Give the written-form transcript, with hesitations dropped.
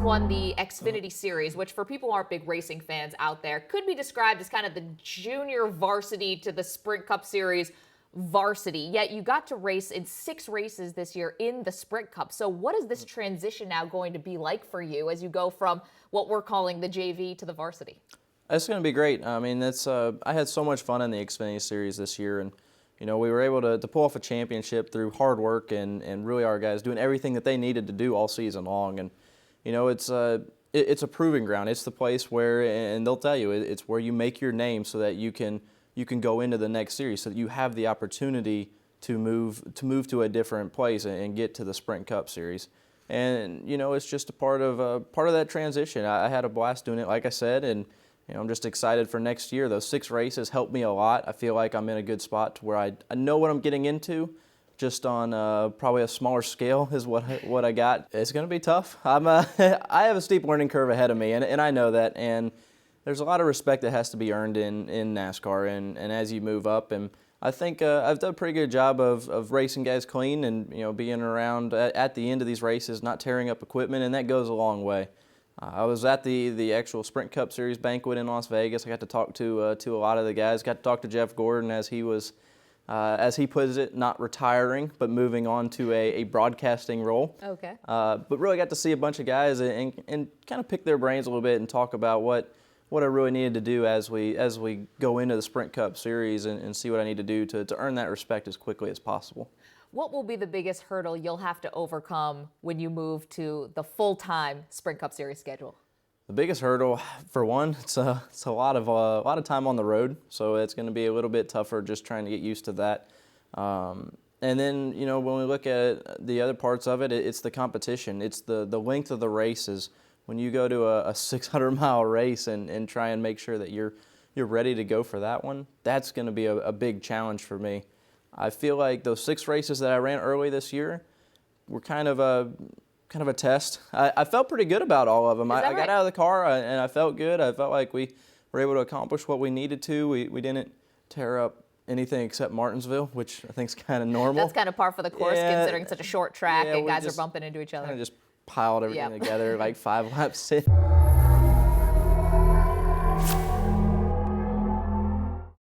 won the Xfinity Series, which for people who aren't big racing fans out there, could be described as kind of the junior varsity to the Sprint Cup Series varsity. Yet you got to race in 6 races this year in the Sprint Cup. So what is this transition now going to be like for you as you go from what we're calling the JV to the varsity? It's going to be great. I mean, I had so much fun in the Xfinity Series this year, and we were able to pull off a championship through hard work and really our guys doing everything that they needed to do all season long. And it's a proving ground. It's the place where, and they'll tell you, it's where you make your name so that you can go into the next series, so that you have the opportunity to move to a different place and get to the Sprint Cup Series. And it's just a part of that transition. I had a blast doing it, like I said, and I'm just excited for next year. Those 6 races helped me a lot. I feel like I'm in a good spot to where I know what I'm getting into, just on probably a smaller scale is what I got. It's going to be tough. I have a steep learning curve ahead of me, and I know that. And there's a lot of respect that has to be earned in NASCAR, and as you move up. And I think I've done a pretty good job of racing guys clean and being around at the end of these races, not tearing up equipment, and that goes a long way. I was at the actual Sprint Cup Series banquet in Las Vegas. I got to talk to a lot of the guys. Got to talk to Jeff Gordon as he was, as he puts it, not retiring, but moving on to a broadcasting role. Okay. But really got to see a bunch of guys and kind of pick their brains a little bit and talk about what I really needed to do as we go into the Sprint Cup Series and see what I need to do to earn that respect as quickly as possible. What will be the biggest hurdle you'll have to overcome when you move to the full-time Sprint Cup Series schedule? The biggest hurdle, for one, it's a lot of time on the road, so it's going to be a little bit tougher just trying to get used to that. And then when we look at the other parts of it, it's the competition. It's the length of the races. When you go to a 600-mile race and try and make sure that you're ready to go for that one, that's going to be a big challenge for me. I feel like those 6 races that I ran early this year were kind of a test. I felt pretty good about all of them. I got out of the car and I felt good. I felt like we were able to accomplish what we needed to. We didn't tear up anything except Martinsville, which I think is kind of normal. That's kind of par for the course, considering such a short track and guys are bumping into each other. Kind of just piled everything together like 5 laps in.